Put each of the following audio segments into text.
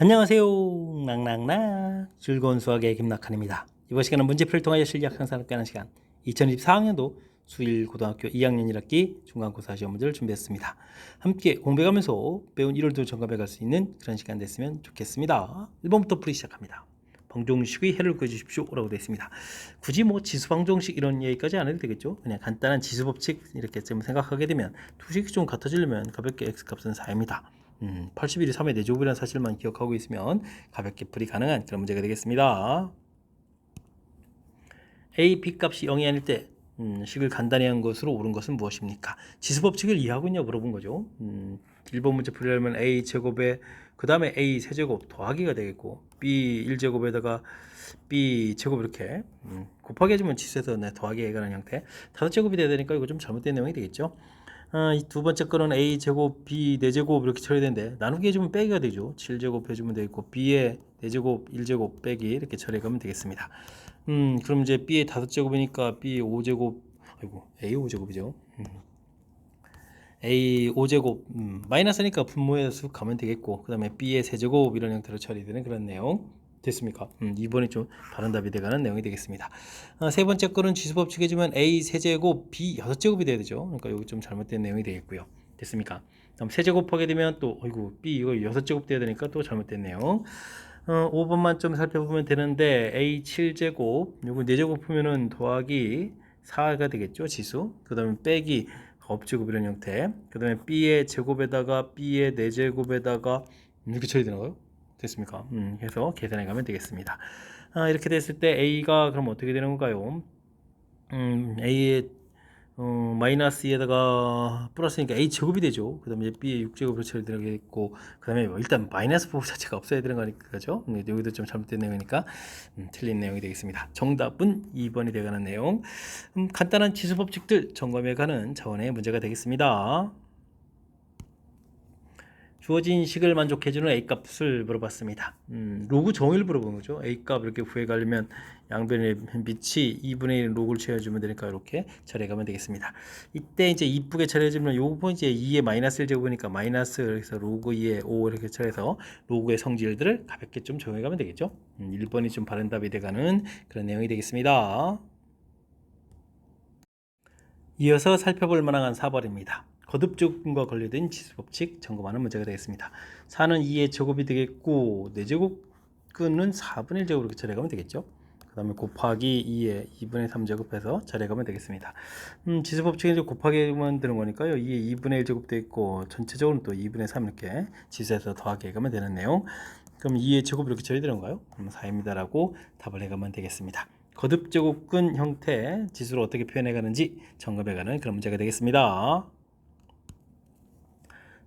안녕하세요. 낭낭낭 즐거운 수학의 김낙한입니다. 이번 시간은 문제풀이를 통하여 실력 향상을 꾀하는 시간 2024학년도 수일고등학교 2학년 1학기 중간고사 시험 문제를 준비했습니다. 함께 공부해가면서 배운 1월도 점검해 갈 수 있는 그런 시간 됐으면 좋겠습니다. 1번부터 풀이 시작합니다. 방정식의 해를 구해주십시오 라고 되어 있습니다. 굳이 뭐 지수방정식 이런 얘기까지 안 해도 되겠죠. 그냥 간단한 지수법칙 이렇게 좀 생각하게 되면 두 식이 좀 같아지려면 가볍게 x값은 4입니다. 81이 3의 4제곱이라는 사실만 기억하고 있으면 가볍게 풀이 가능한 그런 문제가 되겠습니다. a, b 값이 0이 아닐 때 식을 간단히 한 것으로 옳은 것은 무엇입니까? 지수법칙을 이해하고 있냐 물어본 거죠. 1번 문제 풀이하려면 a 제곱에 그 다음에 a 세제곱 더하기가 되겠고 b 1제곱에다가 b 제곱 이렇게 곱하기 해주면 지수에서 더하기에 관한 형태 5제곱이 돼야 되니까 이거 좀 잘못된 내용이 되겠죠. 이 두 번째 거는 a 제곱 b 4제곱 이렇게 처리되는데 나누기 해주면 빼기가 되죠. 7제곱 해주면 되겠고 b의 4제곱 1제곱 빼기 이렇게 처리하면 되겠습니다. 그럼 이제 b의 5제곱이니까 b 5제곱 a 5제곱이죠. a 5제곱 마이너스니까 분모해서 쑥 가면 되겠고 그 다음에 b의 세제곱 이런 형태로 처리되는 그런 내용 됐습니까? 2번이 좀 다른 답이 돼가는 내용이 되겠습니다. 세 번째 거는 지수법칙 해주면 a 세제곱 b 6제곱이 돼야 되죠. 그러니까 여기 좀 잘못된 내용이 되겠고요. 됐습니까? 다음 세제곱하게 되면 또 b 이거 6제곱 돼야 되니까 또 잘못된 내용. 5번만 좀 살펴보면 되는데 a 7제곱 요거 4제곱 풀면은 더하기 4가 되겠죠. 지수. 그 다음에 빼기 업제곱 이런 형태. 그 다음에 b의 제곱에다가 b의 4제곱에다가 이렇게 처리 되나요? 됐습니까? 해서 계산해 가면 되겠습니다. 이렇게 됐을 때 a가 그럼 어떻게 되는 건가요? a의 마이너스 2에다가 플러스니까 a 제곱이 되죠. 그 다음에 b의 6제곱으로 처리되겠고 그 다음에 일단 마이너스 부호 자체가 없어야 되는 거니까 그죠? 여기도 좀 잘못된 내용이니까 틀린 내용이 되겠습니다. 정답은 2번이 되가는 내용. 간단한 지수 법칙들 점검해 가는 차원의 문제가 되겠습니다. 주어진 식을 만족해주는 A값을 물어봤습니다. 로그 정의를 물어본 거죠. A값 이렇게 구해가려면 양변의 밑이 2분의 1 로그를 채워주면 되니까 이렇게 처리해가면 되겠습니다. 이때 이제 이쁘게 처리해주면 요번 이제 2의 마이너스 1제곱이니까 마이너스 그래서 로그 2의 5 이렇게 처리해서 로그의 성질들을 가볍게 좀 정해가면 되겠죠. 1번이 좀 바른 답이 돼가는 그런 내용이 되겠습니다. 이어서 살펴볼 만한 4번입니다. 거듭조건과 관련된 지수법칙 점검하는 문제가 되겠습니다. 4는 2의 제곱이 되겠고 4제곱근은 4분의 1제곱 이렇게 처리하면 되겠죠. 그 다음에 곱하기 2의 2분의 3제곱해서 처리하면 되겠습니다. 지수법칙은 이제 곱하기 하면 되는 거니까요. 2의 2분의 1제곱 되겠고 전체적으로 또 2분의 3 이렇게 지수에서 더하기 해가면 되는 내용. 그럼 2의 제곱 이렇게 처리되는 건가요? 그럼 4입니다 라고 답을 해가면 되겠습니다. 거듭제곱근 형태 지수를 어떻게 표현해 가는지 점검해 가는 그런 문제가 되겠습니다.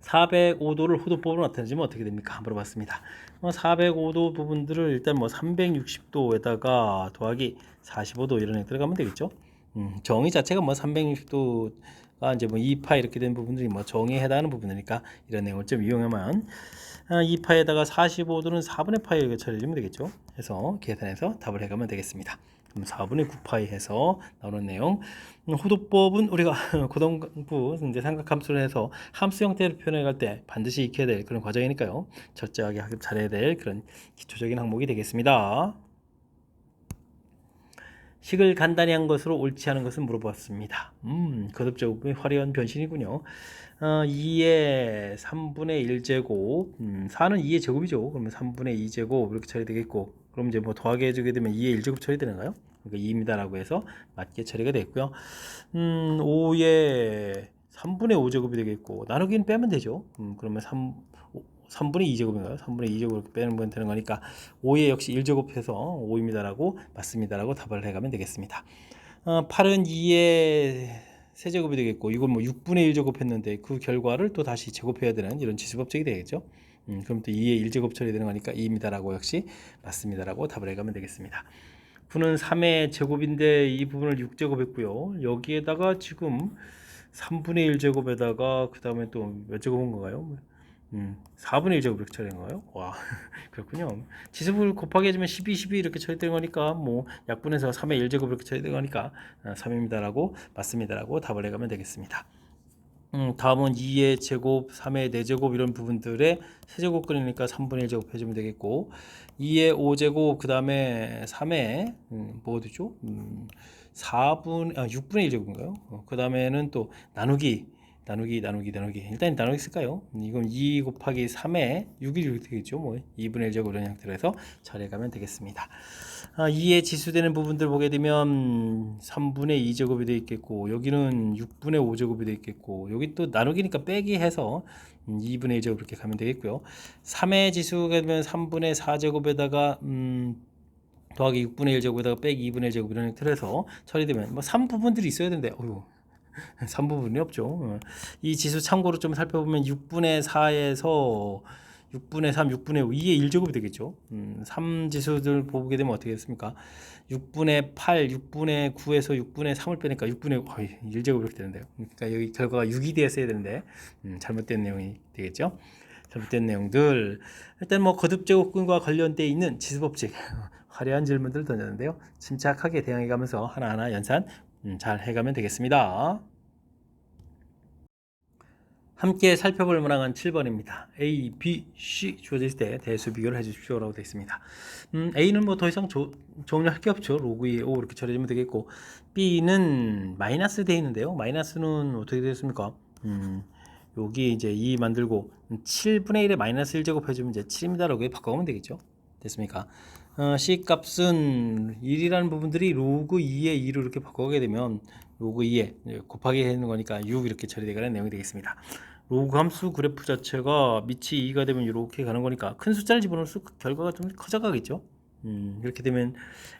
405도를 호도법으로 나타내주면 어떻게 됩니까? 물어봤습니다. 405도 부분들을 일단 360도에다가 더하기 45도 이런 애 들어가면 되겠죠. 정의 자체가 360도가 이제 2파 이렇게 된 부분들이 정의에 해당하는 부분이니까 이런 내용을 좀 이용하면 2파에다가 45도는 4분의 파이 이렇게 처리해주면 되겠죠. 해서 계산해서 답을 해가면 되겠습니다. 그럼 4분의 9파이 해서 나오는 내용. 호도법은 우리가 고등부 이제 삼각함수를 해서 함수 형태를 표현해 갈 때 반드시 익혀야 될 그런 과정이니까요. 철저하게 학습 잘해야 될 그런 기초적인 항목이 되겠습니다. 식을 간단히 한 것으로 옳지 않은 것은 물어봤습니다. 거듭제곱의 화려한 변신이군요. 2의 3분의 1제곱 4는 2의 제곱이죠. 그러면 3분의 2제곱 이렇게 처리되겠고 그럼 이제 더하게 해주게 되면 2의 1제곱 처리되는가요? 그러니까 2입니다 라고 해서 맞게 처리가 됐고요. 5의 3분의 5제곱이 되겠고 나누기는 빼면 되죠. 그러면 3분의 2제곱인가요? 3분의 2제곱 빼는 건 되는 거니까 5에 역시 1제곱해서 5입니다라고 맞습니다라고 답을 해가면 되겠습니다. 8은 2의 세제곱이 되겠고 이걸 6분의 1제곱 했는데 그 결과를 또 다시 제곱해야 되는 이런 지수법칙이 되겠죠. 그럼 또 2의 1제곱 처리되는 거니까 2입니다라고 역시 맞습니다라고 답을 해가면 되겠습니다. 9는 3의 제곱인데 이 부분을 6제곱 했고요. 여기에다가 지금 3분의 1제곱에다가 그 다음에 또 몇 제곱인 건가요? 4분의 1제곱 이렇게 처리된 거예요? 와, 그렇군요. 지수를 곱하기 해주면 12, 12 이렇게 처리된 거니까 약분해서 3의 1제곱 이렇게 처리된 거니까 3입니다라고 맞습니다라고 답을 해가면 되겠습니다. 다음은 2의 제곱, 3의 4제곱 이런 부분들의 세제곱 끓이니까 3분의 1제곱 해주면 되겠고 2의 5제곱 그 다음에 3의 뭐 되죠? 6분의 1제곱인가요? 그 다음에는 또 나누기 일단 나누기 쓸까요? 이건 2 곱하기 3의 6이 이렇게 되겠죠. 뭐 2분의 1제곱 이런 형태로 해서 처리해가면 되겠습니다. 2에 지수되는 부분들 보게 되면 3분의 2제곱이 되어 있겠고 여기는 6분의 5제곱이 되어 있겠고 여기 또 나누기니까 빼기 해서 2분의 1제곱 이렇게 가면 되겠고요. 3의 지수가 되면 3분의 4제곱에다가 더하기 6분의 1제곱에다가 빼기 2분의 1제곱 이런 형태로 해서 처리되면 뭐 3부분들이 있어야 되는데 어휴 3부분이 없죠. 이 지수 참고로 좀 살펴보면 6분의 4에서 6분의 3, 6분의 5, 2의 1제곱이 되겠죠. 3 지수들 보게 되면 어떻게 됐습니까? 6분의 8, 6분의 9에서 6분의 3을 빼니까 6분의 1제곱 이렇게 되는데요. 그러니까 여기 결과가 6이 되었어야 되는데 잘못된 내용이 되겠죠. 잘못된 내용들 일단 뭐 거듭제곱근과 관련되어 있는 지수법칙 화려한 질문들 던졌는데요. 침착하게 대응해가면서 하나하나 연산 잘 해가면 되겠습니다. 함께 살펴볼 문항은 7번입니다. A, B, C 주어져 있을 때 대수 비교를 해주십시오 라고 되어 있습니다. A는 뭐 더 이상 정리할 게 없죠. 로그 2에 5 이렇게 처리해주면 되겠고 B는 마이너스 되어 있는데요. 마이너스는 어떻게 되었습니까? 여기 이제 2 만들고 7분의 1에 마이너스 1제곱 해주면 이제 7입니다 라고 바꿔보면 되겠죠. 됐습니까? C 값은 1이라는 부분들이 로그 2에 2로 이렇게 바꿔가게 되면 로그 2에 곱하기 하는 거니까 6 이렇게 처리되가는 내용이 되겠습니다. 로그 함수 그래프 자체가 밑이 2가 되면 이렇게 가는 거니까 큰 숫자를 집어넣을수록 결과가 좀 커져가겠죠. 이렇게 되면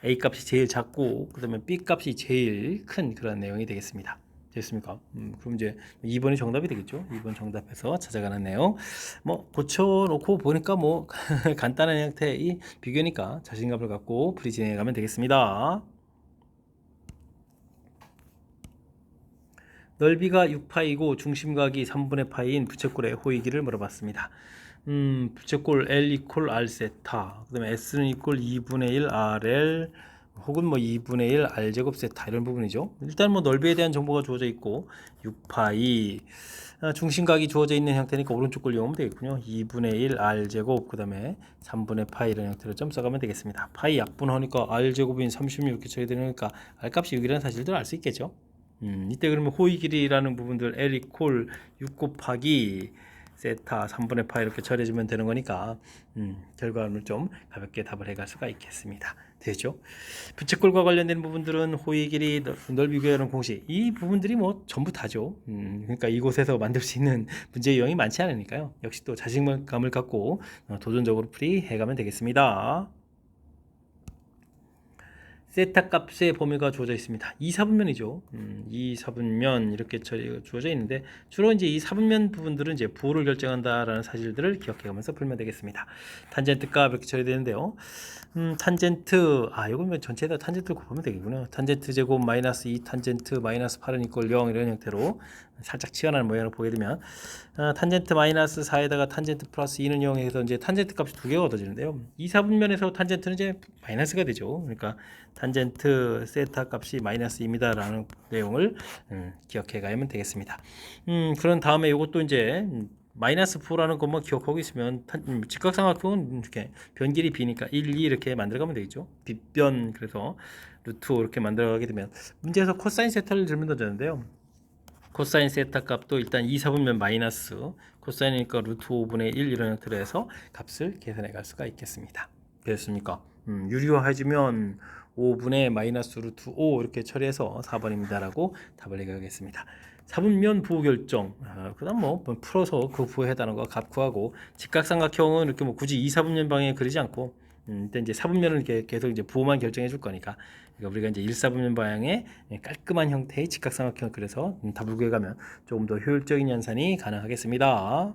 A 값이 제일 작고 그 다음에 B 값이 제일 큰 그런 내용이 되겠습니다. 됐습니까? 그럼 이제 2번이 정답이 되겠죠. 2번 정답에서 찾아가는 내용 뭐 고쳐놓고 보니까 뭐 간단한 형태의 비교니까 자신감을 갖고 풀이 진행해 가면 되겠습니다. 넓이가 6파이고 중심각이 3분의 파이인 부채꼴의 호위기를 물어봤습니다. 부채꼴 L 이퀄 R 세타 그 다음에 S는 이퀄 2분의 1 RL 혹은 뭐 2분의 1 R 제곱 세타 이런 부분이죠. 일단 뭐 넓이에 대한 정보가 주어져 있고 6파이 중심각이 주어져 있는 형태니까 오른쪽 걸 이용하면 되겠군요. 2분의 1 R 제곱 그 다음에 3분의 파이 이런 형태로 좀 써가면 되겠습니다. 파이 약분하니까 R 제곱인 36 이렇게 쳐야 되니까 R 값이 6이라는 사실들 알 수 있겠죠. 이때 그러면 호의 길이라는 부분들 L 이퀄 6 곱하기 세타 3분의 파 이렇게 처리해주면 되는 거니까 결과물을 좀 가볍게 답을 해갈 수가 있겠습니다. 되죠? 부채꼴과 관련된 부분들은 호의 길이 넓이 구하는 공식 이 부분들이 뭐 전부 다죠. 그러니까 이곳에서 만들 수 있는 문제 유형이 많지 않으니까요. 역시 또 자신감을 갖고 도전적으로 풀이해가면 되겠습니다. 세타 값의 범위가 주어져 있습니다. 2사분면이죠. 2사분면 이렇게 주어져 있는데 주로 이제 이 사분면 부분들은 이제 부호를 결정한다라는 사실들을 기억해가면서 풀면 되겠습니다. 탄젠트 값 이렇게 처리되는데요. 탄젠트 이건 뭐 전체에다 탄젠트를 곱하면 되겠군요. 탄젠트 제곱 마이너스 2 탄젠트 마이너스 8은 이꼴 0 이런 형태로 살짝 치환하는 모양을 보게 되면 탄젠트 마이너스 4에다가 탄젠트 플러스 2는 0에서 이제 탄젠트 값이 두 개가 얻어지는데요. 2사분면에서 탄젠트는 이제 마이너스가 되죠. 그러니까 탄젠트 세타 값이 마이너스 2입니다 라는 내용을 기억해 가면 되겠습니다. 그런 다음에 이것도 이제 마이너스 4라는 것만 기억하고 있으면 직각삼각형은 이렇게 변길이 b니까 1, 2 이렇게 만들어가면 되겠죠. 빗변 그래서 루트 5 이렇게 만들어가게 되면 문제에서 코사인 세타를 질문 던졌는데요. 코사인 세타 값도 일단 2사분면 마이너스 코사인이니까 루트 5분의 1 이런 형태로 해서 값을 계산해 갈 수가 있겠습니다. 됐습니까? 유리화해주면 5분의 마이너스 루트 5 이렇게 처리해서 4번입니다 라고 답을 해가겠습니다. 사분면 부호 결정 그 다음 뭐 풀어서 그 부호에 해당하는 거 값 구하고 직각삼각형은 이렇게 뭐 굳이 2사분면 방향에 그리지 않고 일단 이제 사분면은 이렇게 계속 이제 부호만 결정해 줄 거니까 그러니까 우리가 이제 1사분면 방향의 깔끔한 형태의 직각삼각형을 그래서 답을 구해가면 조금 더 효율적인 연산이 가능하겠습니다.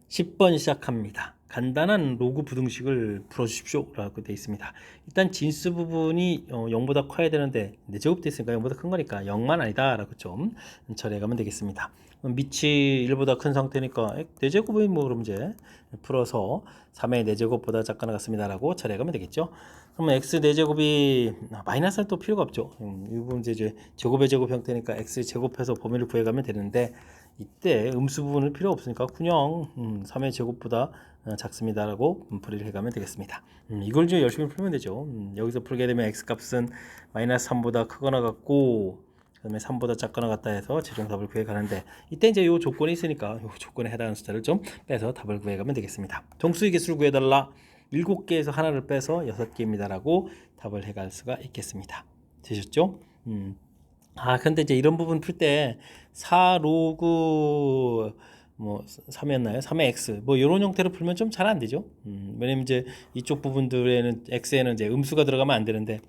10번 시작합니다. 간단한 로그 부등식을 풀어주십시오 라고 되어 있습니다. 일단 진수 부분이 0보다 커야 되는데 4제곱 됐으니까 0보다 큰 거니까 0만 아니다 라고 좀 처리해가면 되겠습니다. 밑이 1보다 큰 상태니까 4제곱이 뭐 그럼 이제 풀어서 3의 4제곱보다 작거나 같습니다 라고 처리해가면 되겠죠. 그러면 x 4제곱이 마이너스는 또 필요가 없죠. 이 부분 이제 제곱의 제곱 형태니까 x 제곱해서 범위를 구해가면 되는데 이때 음수 부분은 필요 없으니까 그냥 3의 제곱보다 작습니다 라고 풀이를 해가면 되겠습니다. 이걸 이제 열심히 풀면 되죠. 여기서 풀게 되면 x 값은 마이너스 3보다 크거나 같고 그 다음에 3보다 작거나 같다 해서 최종 답을 구해가는데 이때 이제 요 조건이 있으니까 요 조건에 해당하는 숫자를 좀 빼서 답을 구해가면 되겠습니다. 정수의 개수를 구해달라. 7개에서 하나를 빼서 6개입니다 라고 답을 해갈 수가 있겠습니다. 되셨죠? 근데 이제 이런 부분 풀 때 4 로그 뭐 3이었나요? 3의 x 뭐 이런 형태로 풀면 좀 잘 안 되죠. 왜냐면 이제 이쪽 부분들에는 x에는 이제 음수가 들어가면 안 되는데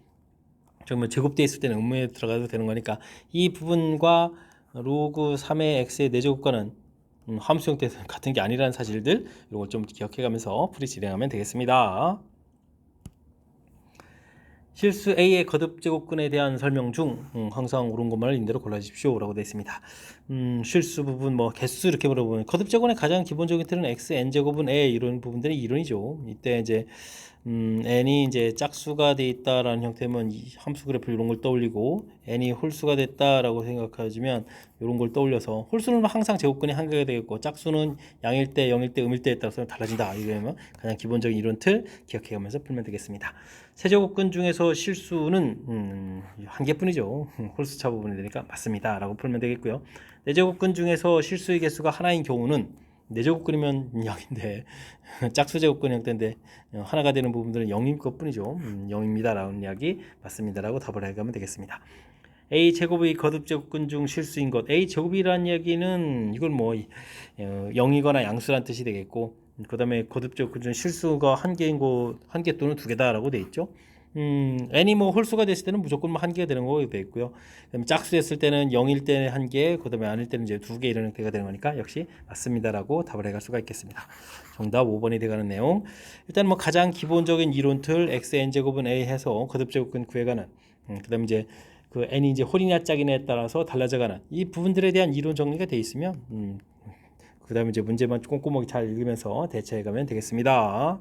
정말 제곱되어 있을 때는 음수에 들어가도 되는 거니까 이 부분과 로그 3의 x의 4제곱과는 함수 형태에서 같은 게 아니라는 사실들 이걸 좀 기억해 가면서 풀이 진행하면 되겠습니다. 실수 A의 거듭 제곱근에 대한 설명 중 항상 옳은 것만을 임대로 골라주십시오 라고 되어 있습니다. 실수 부분 뭐 개수 이렇게 물어보면 거듭 제곱의 가장 기본적인 틀은 x n제곱은 a 이런 부분들이 이론이죠. 이때 이제 n이 이제 짝수가 돼 있다라는 형태면 이 함수 그래프 이런 걸 떠올리고 n이 홀수가 됐다라고 생각하시면 이런 걸 떠올려서 홀수는 항상 제곱근이 한 개가 되겠고 짝수는 양일 때, 0일 때, 음일 때에 따라서 달라진다. 이러면 가장 기본적인 이론 틀 기억해가면서 풀면 되겠습니다. 세제곱근 중에서 실수는 한 개뿐이죠. 홀수차 부분이 되니까 맞습니다. 라고 풀면 되겠고요. 네제곱근 중에서 실수의 개수가 하나인 경우는 네제곱근이면 0인데 짝수제곱근 형태인데 하나가 되는 부분들은 0인 것뿐이죠. 0입니다. 라는 이야기 맞습니다. 라고 답을 해가면 되겠습니다. a 제곱의 거듭 제곱근 중 실수인 것. a 제곱이라는 이야기는 이건 뭐 0이거나 양수란 뜻이 되겠고 그 다음에 거듭 제곱근 중 실수가 한 개인 거, 한 개 또는 두 개다라고 돼 있죠. n이 뭐 홀수가 됐을 때는 무조건 뭐 한 개가 되는 거가 돼 있고요. 그다음에 짝수 됐을 때는 0일 때는 한 개, 그다음에 아닐 때는 이제 두 개 이런 형태가 되는 거니까 역시 맞습니다라고 답을 해갈 수가 있겠습니다. 정답 5번이 되가는 내용. 일단 뭐 가장 기본적인 이론 틀 x n 제곱은 a 해서 거듭 제곱근 구해가는. 그다음에 이제 그 n이 이제 홀이냐 짝이냐에 따라서 달라져가는 이 부분들에 대한 이론 정리가 돼 있으면 그다음에 이제 문제만 꼼꼼하게 잘 읽으면서 대처해가면 되겠습니다.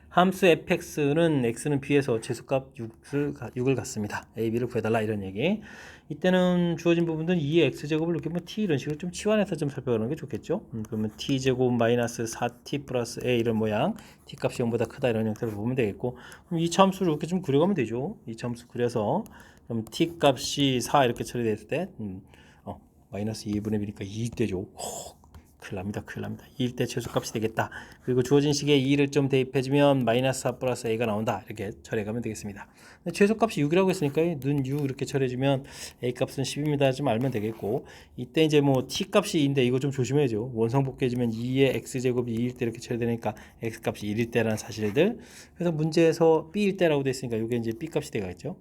함수 fx는 x는 b에서 최소값 6을 갖습니다. a, b를 구해달라 이런 얘기. 이때는 주어진 부분들은 2의 x제곱을 이렇게 뭐 t 이런 식으로 좀 치환해서 좀 살펴보는 게 좋겠죠. 그러면 t제곱 마이너스 4t 플러스 a 이런 모양, t 값이 0보다 크다 이런 형태로 보면 되겠고, 그럼 이 함수를 이렇게 좀 그려가면 되죠. 이 함수 그려서 그럼 t 값이 4 이렇게 처리됐을 때 마이너스 2분의 b니까 2 되죠. 큰일 납니다. 2일 때 최소값이 되겠다. 그리고 주어진 식에 2를 좀 대입해주면 마이너스 4 플러스 a가 나온다. 이렇게 처리해가면 되겠습니다. 최소값이 6이라고 했으니까 는 6 이렇게 처리해주면 a 값은 10입니다. 좀 알면 되겠고 이때 이제 뭐 t 값이 2인데 이거 좀 조심해야죠. 원성복귀해주면 2의 x제곱이 2일 때 이렇게 처리되니까 x 값이 1일 때라는 사실들. 그래서 문제에서 b일 때라고 됐으니까 이게 이제 b 값이 되겠죠.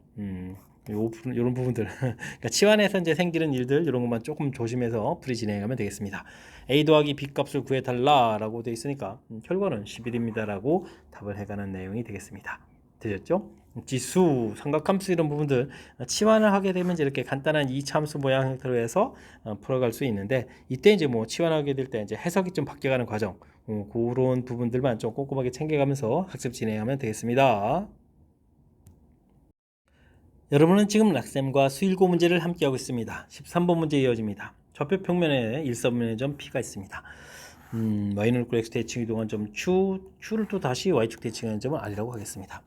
이런 부분들 그러니까 치환해서 이제 생기는 일들 이런 것만 조금 조심해서 풀이 진행하면 되겠습니다. a 더하기 b 값을 구해달라 라고 되어 있으니까 결과는 11입니다 라고 답을 해가는 내용이 되겠습니다. 되셨죠? 지수, 삼각함수 이런 부분들 치환을 하게 되면 이렇게 간단한 이차함수 모양 형태로 해서 풀어갈 수 있는데 이때 이제 뭐 치환하게 될 때 이제 해석이 좀 바뀌어가는 과정 그런 부분들만 좀 꼼꼼하게 챙겨가면서 학습 진행하면 되겠습니다. 여러분은 지금 락셈과 수일고 문제를 함께하고 있습니다. 13번 문제 이어집니다. 좌표 평면에 일사분면의 점 P가 있습니다. y는 x 대칭 이동한 점 Q를 또 다시 y축 대칭하는 점은 R이라고 하겠습니다.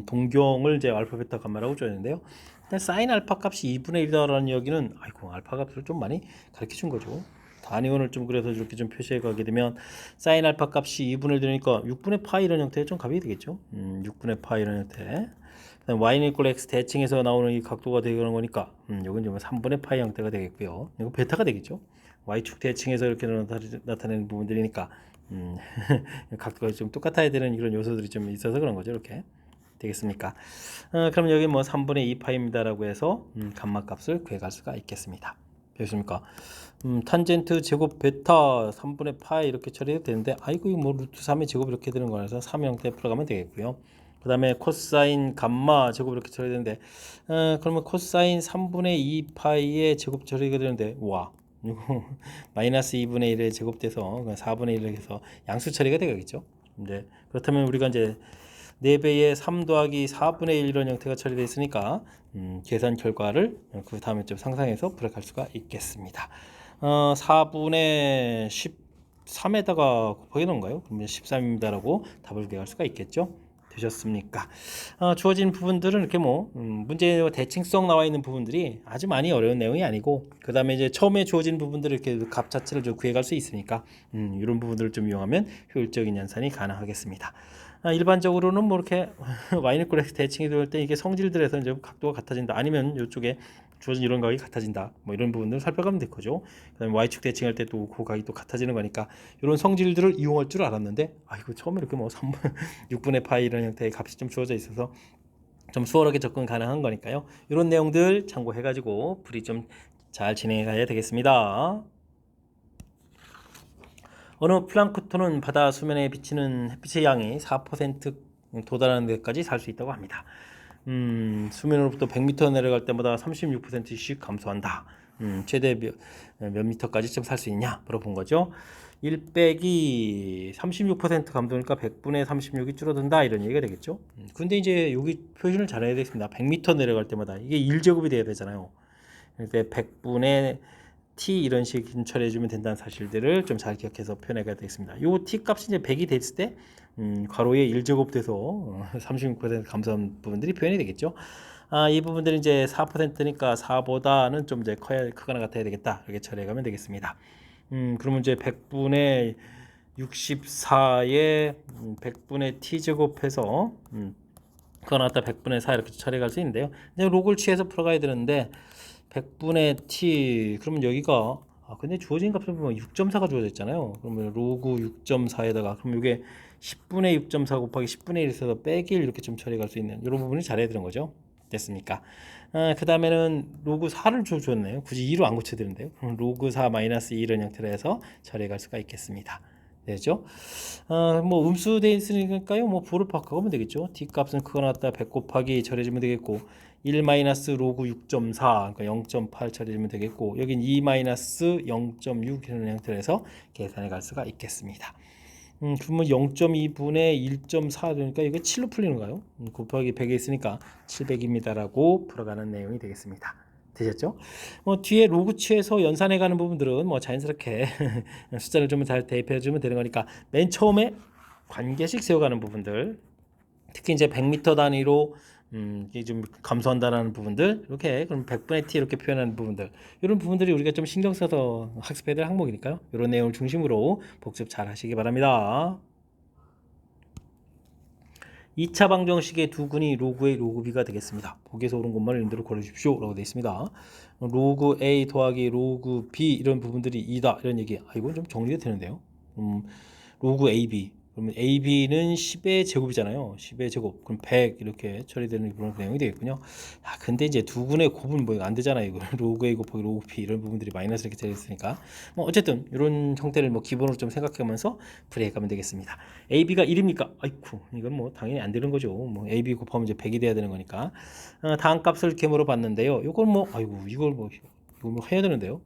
동경을 이제 알파, 베타, 감마라고 줘야되는데요. 일단 사인 알파 값이 2분의 1이라는 이야기는 아이고 알파 값을 좀 많이 가르쳐 준 거죠. 단위원을 좀 그래서 이렇게 좀 표시해 가게 되면 사인 알파 값이 2분의 1 되니까 6분의 파이 이런 형태의 좀 값이 되겠죠. 6분의 파이 이런 형태. y는 x 대칭에서 나오는 이 각도가 되는 거니까 이건 좀 3분의 파이 형태가 되겠고요. 이거 베타가 되겠죠. y축 대칭에서 이렇게 나타내는 부분들이니까 각도가 좀 똑같아야 되는 이런 요소들이 좀 있어서 그런 거죠. 이렇게 되겠습니까? 그럼 여기 뭐 3분의 2파입니다라고 해서 감마 값을 구해갈 수가 있겠습니다. 됐습니까? 탄젠트 제곱 베타 3분의 파이 이렇게 처리해도 되는데 아이고 이거 뭐 루트 3의 제곱 이렇게 되는 거라서 3 형태 풀어가면 되겠고요. 그 다음에 코사인 감마 제곱 이렇게 처리되는데 그러면 코사인 3분의 2 파이의 제곱 처리가 되는데 와 이거 마이너스 2분의 1의 제곱돼서 4분의 1을 해서 양수 처리가 되겠죠. 이제 그렇다면 우리가 이제 4배의 3 더하기 4분의 1 이런 형태가 처리되어 있으니까 계산 결과를 그 다음에 좀 상상해서 풀어갈 수가 있겠습니다. 4분의 13에다가 곱하기 넣은가요? 그러면 13입니다라고 답을 구할 수가 있겠죠. 되셨습니까? 주어진 부분들은 이렇게 뭐 문제와 대칭성 나와 있는 부분들이 아주 많이 어려운 내용이 아니고 그 다음에 이제 처음에 주어진 부분들을 이렇게 값 자체를 좀 구해갈 수 있으니까 이런 부분들을 좀 이용하면 효율적인 연산이 가능하겠습니다. 일반적으로는 뭐 이렇게 y는 x 대칭이 될 때 이게 성질들에서 이제 각도가 같아진다 아니면 이쪽에 주어진 이런 각이 같아진다 뭐 이런 부분들을 살펴가면 될 거죠. 그다음에 y축 대칭할 때 또 그 각이 또 같아지는 거니까 이런 성질들을 이용할 줄 알았는데 아이고 처음에 이렇게 뭐 3분 6분의 파이 이런 형태의 값이 좀 주어져 있어서 좀 수월하게 접근 가능한 거니까요. 이런 내용들 참고해 가지고 풀이 좀 잘 진행해 가야 되겠습니다. 어느 플랑크톤은 바다 수면에 비치는 햇빛의 양이 4% 도달하는 데까지 살 수 있다고 합니다. 수면으로부터 100m 내려갈 때마다 36%씩 감소한다. 최대 몇 미터까지 좀 살 수 있냐 물어본 거죠. 1 빼기 36% 감소니까 100분의 36이 줄어든다 이런 얘기가 되겠죠. 근데 이제 여기 표현을 잘 해야 되겠습니다. 100m 내려갈 때마다 이게 1제곱이 돼야 되잖아요. 그러니까 100분의 t 이런 식 처리해주면 된다는 사실들을 좀 잘 기억해서 표현해야 되겠습니다. 요 t 값이 이제 100이 됐을 때 괄호에 1제곱 돼서 36% 감소한 부분들이 표현이 되겠죠. 이 부분들은 이제 4%니까 4보다는 좀 이제 크거나 같아야 되겠다. 이렇게 처리해가면 되겠습니다. 그러면 이제 100분의 64에 100분의 t 제곱해서 크거나 같다 100분의 4 이렇게 처리할 수 있는데요. 이제 로그를 취해서 풀어가야 되는데 100분의 t 그러면 여기가 근데 주어진 값을 보면 6.4가 주어졌잖아요. 그러면 로그 6.4에다가 그럼 이게 10분의 6.4 곱하기 10분의 1에 있어서 빼기 1 이렇게 좀 처리할 수 있는 이런 부분을 잘해야 되는 거죠. 됐습니까? 그 다음에는 로그 4를 줬네요. 굳이 2로 안 고쳐드는데요. 그럼 로그 4 마이너스 2 이런 형태로 해서 처리할 수가 있겠습니다. 되죠? 뭐 음수돼 있으니까요. 뭐 부호를 바꿔보면 되겠죠. t 값은 크거나 같다 100 곱하기 처리해주면 되겠고 1 마이너스 로그 6.4 그러니까 0.8 처리해주면 되겠고 여긴 2 마이너스 0.6 이런 형태로 해서 계산해 갈 수가 있겠습니다. 그러면 0.2분의 1.4 되니까 이게 7로 풀리는가요? 곱하기 100에 있으니까 700입니다라고 풀어가는 내용이 되겠습니다. 되셨죠? 뒤에 로그 취해서 연산해 가는 부분들은 뭐 자연스럽게 숫자를 좀 잘 대입해 주면 되는 거니까 맨 처음에 관계식 세워가는 부분들 특히 이제 100m 단위로 이게 좀 감소한다라는 부분들 이렇게 그럼 100분의 t 이렇게 표현하는 부분들 이런 부분들이 우리가 좀 신경 써서 학습해야 될 항목이니까요. 이런 내용을 중심으로 복습 잘 하시기 바랍니다. 2차 방정식의 두 근이 로그 A, 로그 B가 되겠습니다. 보기에서 옳은 것만 여러분들 고르십시오 라고 되어 있습니다. 로그 A 더하기 로그 B 이런 부분들이 2다 이런 얘기 이건 좀 정리가 되는데요. 로그 AB 그러면 AB는 10의 제곱이잖아요. 10의 제곱 그럼 100 이렇게 처리되는 그런 내용이 되겠군요. 근데 이제 두 근의 곱은 뭐 안 되잖아요. 이거 로그 A 곱하기 로그 B 이런 부분들이 마이너스 이렇게 되어 있으니까 뭐 어쨌든 이런 형태를 뭐 기본으로 좀 생각하면서 풀이해 가면 되겠습니다. AB가 1입니까? 아이쿠 이건 뭐 당연히 안 되는 거죠. 뭐 AB 곱하면 이제 100이 돼야 되는 거니까 다음 값을 이렇게 물어봤는데요. 이걸 뭐 이걸 뭐 해야 되는데요.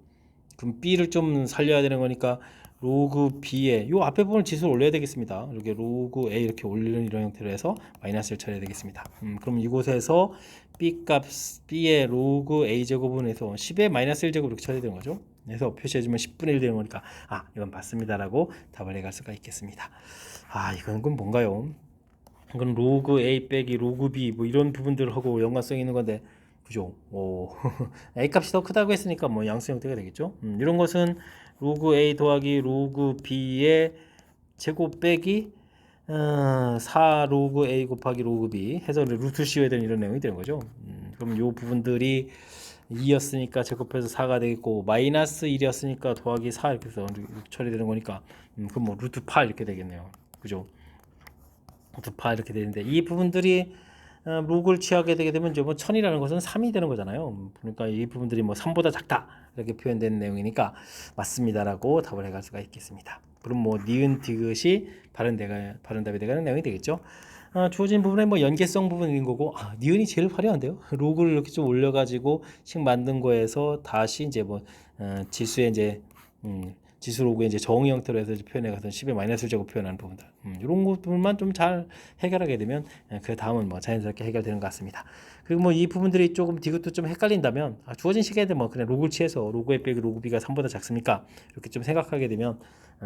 그럼 B를 좀 살려야 되는 거니까 로그 B에 요 앞에 부분을 지수를 올려야 되겠습니다. 이렇게 로그 A 이렇게 올리는 이런 형태로 해서 마이너스를 처리해야 되겠습니다. 그럼 이곳에서 B 값 B의 로그 A 제곱은 해서 10의 마이너스 1제곱 이렇게 처리되는 거죠. 그래서 표시해주면 10분의 1 되는 거니까 이건 맞습니다라고 답을 해갈 수가 있겠습니다. 이건 뭔가요? 이건 로그 A 빼기 로그 B 뭐 이런 부분들하고 연관성이 있는 건데 그죠? A 값이 더 크다고 했으니까 뭐 양수 형태가 되겠죠? 이런 것은 로그 A 더하기 로그 B의 제곱 빼기 4 로그 A 곱하기 로그 B 해서 루트 씌워야 되는 이런 내용이 되는 거죠. 그럼 요 부분들이 2였으니까 제곱해서 4가 되겠고 마이너스 1이었으니까 더하기 4 이렇게 해서 처리되는 거니까 그럼 뭐 루트 8 이렇게 되겠네요. 그죠? 루트 8 이렇게 되는데 이 부분들이 로그를 취하게 되게 되면 이제 뭐 1000이라는 것은 3이 되는 거잖아요. 그러니까 이 부분들이 뭐 3보다 작다 이렇게 표현되는 내용이니까 맞습니다라고 답을 해갈 수가 있겠습니다. 그럼 뭐 니은 디귿이 바른 답이 되가는 내용이 되겠죠. 주어진 부분에 뭐 연계성 부분인 거고 니은이 제일 화려한데요. 로그를 이렇게 좀 올려가지고 식 만든 거에서 다시 이제 뭐 지수의 이제 지수 로그의 이제 정의 형태로 해서 표현해 가서 10의 마이너스 제곱 표현하는 부분들 이런 부분만 좀 잘 해결하게 되면 그 다음은 뭐 자연스럽게 해결되는 것 같습니다. 그리고 뭐 이 부분들이 조금 디귿도 좀 헷갈린다면 주어진 식에 뭐 그냥 로그를 취해서 로그 A 빼기 로그 B가 3보다 작습니까? 이렇게 좀 생각하게 되면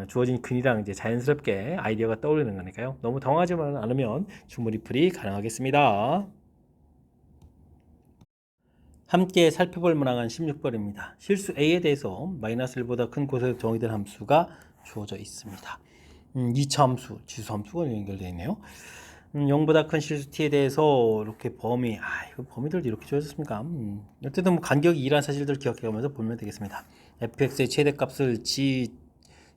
주어진 근이랑 이제 자연스럽게 아이디어가 떠오르는 거니까요. 너무 당황하지만 않으면 충분히 풀이 가능하겠습니다. 함께 살펴볼 문항은 16번입니다. 실수 A에 대해서 마이너스 1보다 큰 곳에서 정의된 함수가 주어져 있습니다. 2차 함수, 지수 함수가 연결되어 있네요. 0보다 큰 실수 T에 대해서 이렇게 이거 범위들도 이렇게 주어졌습니까? 어쨌든 뭐 간격이 2라는 사실들 기억해가면서 보면 되겠습니다. fx의 최대값을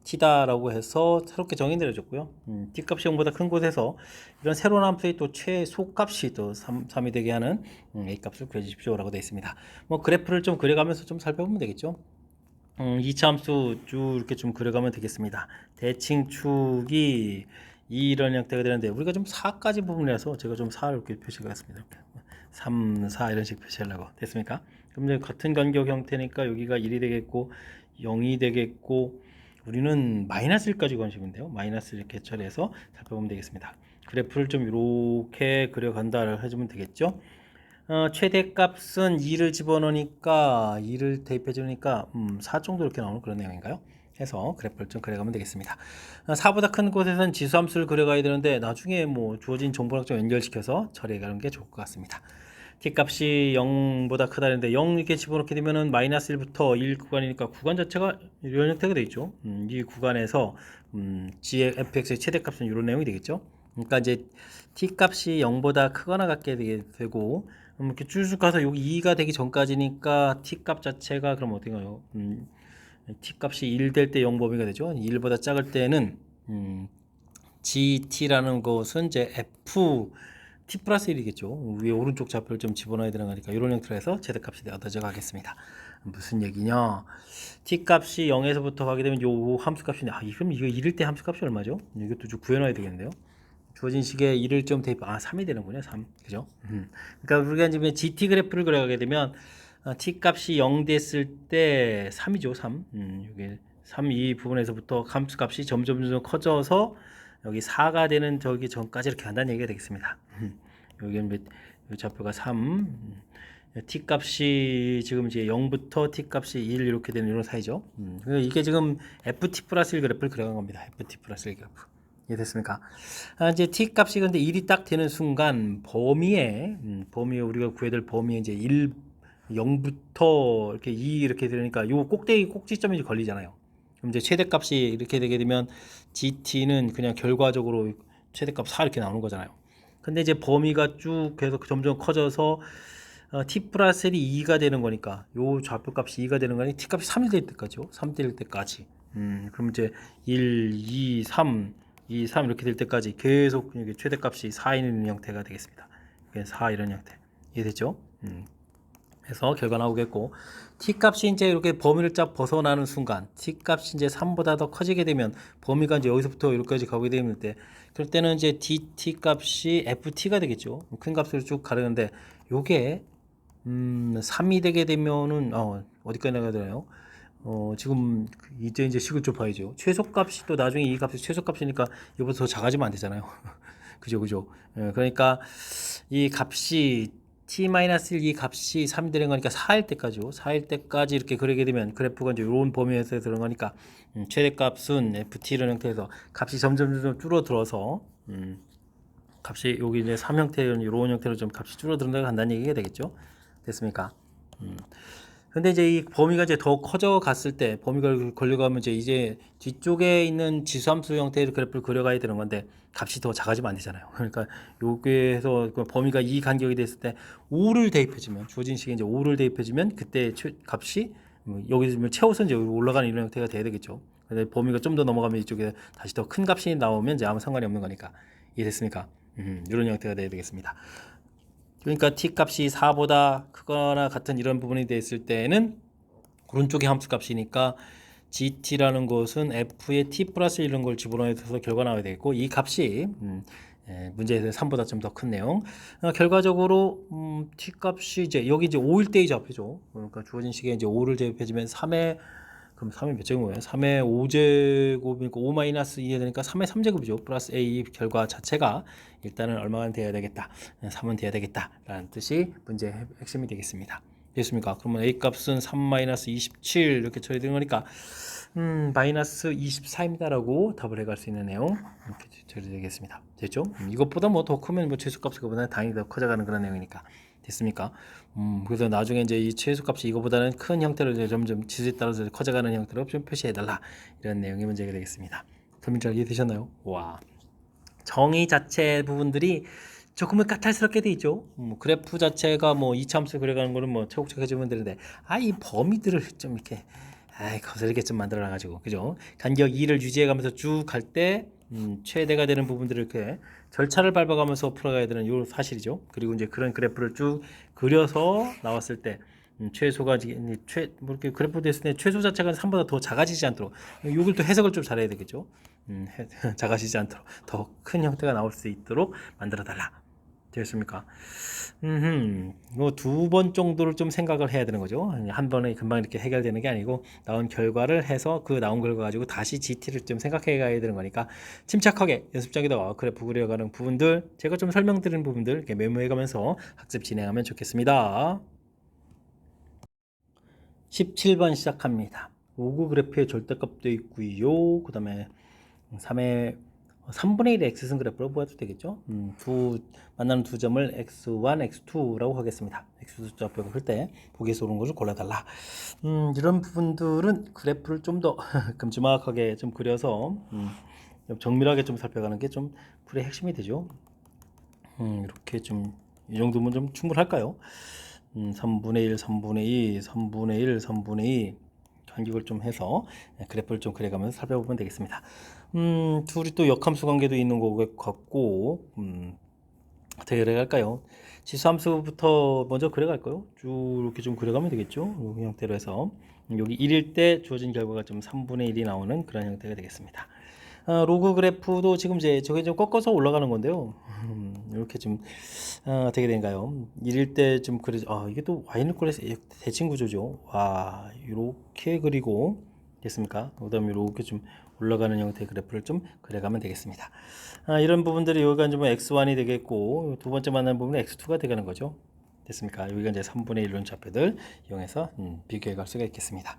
t다라고 해서 새롭게 정의 내려줬고요. t값이 0보다 큰 곳에서 이런 새로운 함수의 또 최소값이 또 3이 되게 하는 a값을 구해주십시오라고 되어 있습니다. 뭐 그래프를 좀 그려가면서 좀 살펴보면 되겠죠. 2차 함수 쭉 이렇게 좀 그려가면 되겠습니다. 대칭축이 이런 형태가 되는데 우리가 좀 4까지 부분이라서 제가 좀 4를 이렇게 표시하겠습니다. 이렇게 3, 4 이런 식으로 표시하려고 됐습니까? 그럼 이제 같은 간격 형태니까 여기가 1이 되겠고 0이 되겠고 우리는 마이너스 1까지 관심인데요. 마이너스 이렇게 처리해서 살펴보면 되겠습니다. 그래프를 좀 이렇게 그려간다 해주면 되겠죠. 최대값은 2를 집어넣으니까 2를 대입해 주니까 4 정도 이렇게 나오는 그런 내용인가요? 해서 그래프를 좀 그려가면 되겠습니다. 4보다 큰 곳에서는 지수함수를 그려가야 되는데 나중에 뭐 주어진 정보랑 좀 연결시켜서 처리해가는 게 좋을 것 같습니다. t값이 0보다 크다는데 0 이렇게 집어넣게 되면은 마이너스 1부터 1 구간이니까 구간 자체가 이런 형태가 되어 있죠. 이 구간에서 g의 fx의 최대값은 이런 내용이 되겠죠. 그러니까 이제 t값이 0보다 크거나 같게 되고 이렇게 쭉 가서 여기 2가 되기 전까지니까 t값 자체가 그럼 어떻게 가요? t값이 1 될 때 0 범위가 되죠. 1보다 작을 때는 gt라는 것은 이제 f t 플러스 1이겠죠. 위에 오른쪽 좌표를 좀 집어넣어야 되는 거니까 이런 형태로 해서 최대값이 얻어져 가겠습니다. 무슨 얘기냐? t 값이 0에서부터 가게 되면 요 함수값이 그럼 이거 1일 때 함수값이 얼마죠? 이것도 좀 구해놔야 되겠는데요. 주어진 식에 1을 좀 대입 3이 되는군요. 3 그죠? 그러니까 우리가 지금 gt 그래프를 그려가게 되면 t 값이 0 됐을 때 3이죠. 3 여기 3 이 부분에서부터 함수값이 점점 커져서 여기 4가 되는 저기 전까지 이렇게 간다는 얘기가 되겠습니다. 여기는 좌표가 3 t 값이 지금 이제 0부터 t 값이 1 이렇게 되는 이런 사이죠. 이게 지금 ft 플러스 1 그래프를 그려간 겁니다. ft 플러스 1 그래프. 이해됐습니까? 이제 t 값이 근데 1이 딱 되는 순간 범위에 우리가 구해야 될 범위에 이제 0부터 이렇게 2 이렇게 되니까 요 꼭지점이 걸리잖아요. 그럼 이제 최대값이 이렇게 되게 되면 GT는 그냥 결과적으로 최대값 4 이렇게 나오는 거잖아요. 근데 이제 범위가 쭉 계속 점점 커져서 t 플러스 1이 2가 되는 거니까 요 좌표값이 2가 되는 거니 t 값이 3이 될 때까지요. 3 될 때까지. 그럼 이제 1, 2, 3, 2, 3 이렇게 될 때까지 계속 이게 최대값이 4인 형태가 되겠습니다. 4 이런 형태. 이해됐죠? 해서 결과 나오겠고 t 값이 이제 이렇게 범위를 쫙 벗어나는 순간 t 값이 이제 3보다 더 커지게 되면 범위가 이제 여기서부터 여기까지 가게 되는 때 그럴 때는 이제 dt 값이 ft가 되겠죠. 큰 값으로 쭉 가르는데 요게 3이 되게 되면은 어디까지 나가야 되나요? 지금 이제 식을 좀 봐야죠. 최소값이 또 나중에 이 값이 최소값이니까 이보다 더 작아지면 안 되잖아요. 그죠. 그러니까 이 값이 t-1 이 값이 3이 되는 거니까 4일 때까지요. 4일 때까지 이렇게 그리게 되면 그래프가 이제 이런 범위에서 들어간 거니까 최대값은 ft라는 형태에서 값이 점점 줄어들어서 값이 여기 이제 3 형태의 이런 형태로 좀 값이 줄어든다고 한다는 얘기가 되겠죠. 됐습니까? 근데 이제 이 범위가 이제 더 커져 갔을 때 범위가 걸려가면 이제 뒤쪽에 있는 지수함수 형태의 그래프를 그려가야 되는 건데 값이 더 작아지면 안 되잖아요. 그러니까 여기에서 범위가 이 간격이 됐을 때 5를 대입해주면 주어진 식에 이제 5를 대입해주면 그때 값이 여기 채워서 이제 올라가는 이런 형태가 돼야 되겠죠. 근데 범위가 좀 더 넘어가면 이쪽에 다시 더 큰 값이 나오면 이제 아무 상관이 없는 거니까 이해됐습니까? 이런 형태가 돼야 되겠습니다. 그러니까 t 값이 4보다 크거나 같은 이런 부분이 됐을 때는 오른쪽이 함수 값이니까 gt라는 것은 f의 t 플러스 이런 걸 집어넣어서 결과 나와야 되겠고, 이 값이 문제에서 3보다 좀 더 큰 내용. 결과적으로 t 값이 이제 여기 이제 5일 때의 좌표죠. 그러니까 주어진 식에 이제 5를 제곱해주면 3의 그럼 3의 몇 제곱이에요? 3의 5제곱이니까 5 마이너스 2 해야 되니까 3의 3제곱이죠. 플러스 a 결과 자체가 일단은 얼마가 돼야 되겠다. 3은 돼야 되겠다라는 뜻이 문제의 핵심이 되겠습니다. 됐습니까? 그러면 a 값은 3 마이너스 27 이렇게 처리되는 거니까 마이너스 24입니다라고 답을 해갈 수 있는 내용 이렇게 처리되겠습니다. 됐죠? 이것보다 뭐 더 크면 뭐 최소값이 그보다는 당연히 더 커져가는 그런 내용이니까. 됐습니까? 그래서 나중에 이제 이 최소값이 이거보다는 큰 형태로 이제 점점 지수에 따라서 커져가는 형태로 좀 표시해달라, 이런 내용의 문제가 되겠습니다. 그럼 잘 이해되셨나요? 와, 정의 자체 부분들이 조금은 까탈스럽게 돼 있죠. 그래프 자체가 뭐 이차함수 그려가는 거는 뭐 차곡차곡 해주면 되는데, 이 범위들을 좀 이렇게 거슬리게 좀 만들어 놔가지고, 그죠? 간격 2를 유지해가면서 쭉 갈 때 최대가 되는 부분들을 이렇게 절차를 밟아가면서 풀어가야 되는 요 사실이죠. 그리고 이제 그런 그래프를 쭉 그려서 나왔을 때 최소가 뭐 이렇게 그래프 됐을 때 최소 자체가 3보다 더 작아지지 않도록 이걸 또 해석을 좀 잘해야 되겠죠. 작아지지 않도록 더 큰 형태가 나올 수 있도록 만들어 달라. 되었습니까? 두 번 정도를 좀 생각을 해야 되는 거죠. 한 번에 금방 이렇게 해결되는 게 아니고 나온 결과를 해서 그 나온 결과 가지고 다시 GT를 좀 생각해 가야 되는 거니까 침착하게 연습장에다가 그래프 그려가는 부분들, 제가 좀 설명드리는 부분들 이렇게 메모해 가면서 학습 진행하면 좋겠습니다. 17번 시작합니다. 로그 그래프의 절대값도 있고요. 그 다음에 3분의 1의 x승 그래프로 보아도 되겠죠. 만나는 두 점을 x1, x2라고 하겠습니다. x2 좌표를 풀 때 보기에서 오른 것을 골라달라. 이런 부분들은 그래프를 좀 더 큼지막하게 좀 그려서 좀 정밀하게 좀 살펴가는 게 좀 풀의 핵심이 되죠. 이렇게 좀 이 정도면 좀 충분할까요? 3분의 1, 3분의 2, 3분의 1, 3분의 2 간격을 좀 해서 그래프를 좀 그려가면서 살펴보면 되겠습니다. 둘이 또 역함수 관계도 있는 것 같고, 어떻게 그려갈까요? 지수함수부터 먼저 그려갈까요? 쭉 이렇게 좀 그려가면 되겠죠? 이 형태로 해서 여기 1일 때 주어진 결과가 좀 3분의 1이 나오는 그런 형태가 되겠습니다. 로그 그래프도 지금 이제 저게 좀 꺾어서 올라가는 건데요. 이렇게 좀 어떻게 된가요? 1일 때 좀 그리 이게 또 y는 꼴에서 대칭 구조죠. 와, 이렇게 그리고 됐습니까? 그다음에 이렇게 좀 올라가는 형태의 그래프를 좀 그려가면 되겠습니다. 이런 부분들이 여기가 이제 뭐 x1이 되겠고, 두 번째 만나는 부분은 x2가 되는 거죠. 됐습니까? 여기가 이제 3분의 1론 좌표들 이용해서 비교해 갈 수가 있겠습니다.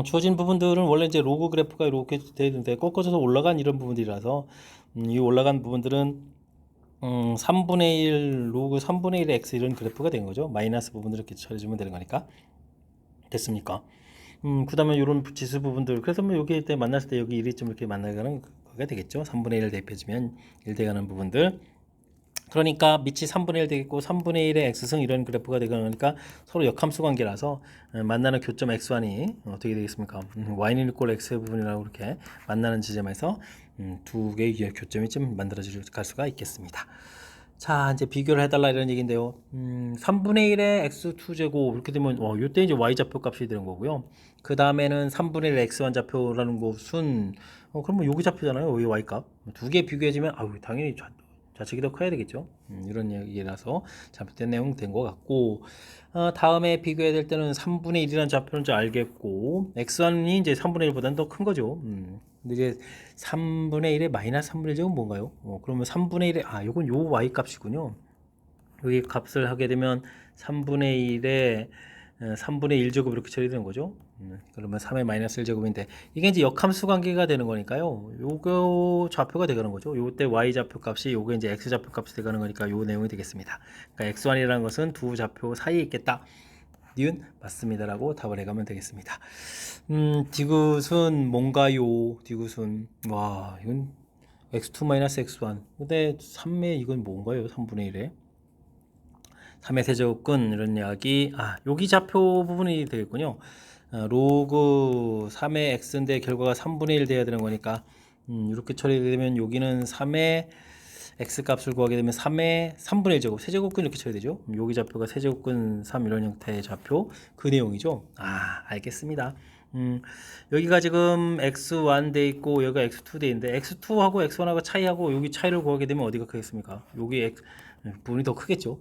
주어진 부분들은 원래 이제 로그 그래프가 이렇게 되어 있는데 꺾어져서 올라간 이런 부분들이라서 이 올라간 부분들은 3분의 1 로그 3분의 1 x 이런 그래프가 된 거죠. 마이너스 부분들 이렇게 처리해주면 되는 거니까. 됐습니까? 그 다음에 이런 지수 부분들, 그래서 뭐 여기 때 만났을 때 여기 1이 좀 이렇게 만나가는 거가 되겠죠. 3분의 1을 대입해주면 1 돼가는 부분들. 그러니까 밑이 3분의 1 되겠고 3분의 1의 x승 이런 그래프가 되니까 서로 역함수 관계라서 만나는 교점 x1이 어떻게 되겠습니까? y는 이꼴 x 부분이라고 이렇게 만나는 지점에서 두 개의 교점이 좀 만들어질 수가 있겠습니다. 자, 이제 비교를 해달라 이런 얘기인데요. 3분의 1의 x2제곱 이렇게 되면 이때 이제 y좌표 값이 되는 거고요. 그 다음에는 3분의 1 x1 좌표라는 것은 그러면 여기 좌표잖아요. 여기 y값 두 개 비교해주면 당연히 좌측이 더 커야 되겠죠. 이런 얘기라서 잘못된 내용 된 것 같고, 다음에 비교해야 될 때는 3분의 1이라는 좌표는 좀 알겠고, x1이 이제 3분의 1보다는 더 큰 거죠. 근데 이제 3분의 1에 마이너스 3분의 1제곱은 뭔가요? 그러면 3분의 1에 요건 요 y 값이군요. 여기 값을 하게 되면 3분의 1에 3분의 1제곱 이렇게 처리되는 거죠. 그러면 3의 마이너스 1제곱인데 이게 이제 역함수 관계가 되는 거니까요. 요거 좌표가 되는 거죠. 요때 y 좌표 값이 요게 이제 x 좌표 값이 되는 거니까 요 내용이 되겠습니다. 그러니까 x1이라는 것은 두 좌표 사이에 있겠다. 니은 맞습니다라고 답을 해가면 되겠습니다. 디귿은 뭔가요? 디귿은 이건 x2 마이너스 x1. 근데 3의 이건 뭔가요? 3분의 1에 3의 세제곱근 이런 이야기. 여기 좌표 부분이 되겠군요. 로그 3의 x인데 결과가 3분의 1 돼야 되는 거니까 이렇게 처리되면 여기는 3의 x 값을 구하게 되면 3의 3분의 1제곱 세제곱근 이렇게 쳐야 되죠. 여기 좌표가 세제곱근 3 이런 형태의 좌표 그 내용이죠. 알겠습니다. 여기가 지금 x1 돼 있고 여기가 x2 돼 있는데 x2하고 x1하고 차이하고 여기 차이를 구하게 되면 어디가 크겠습니까? 여기 부분이 더 크겠죠.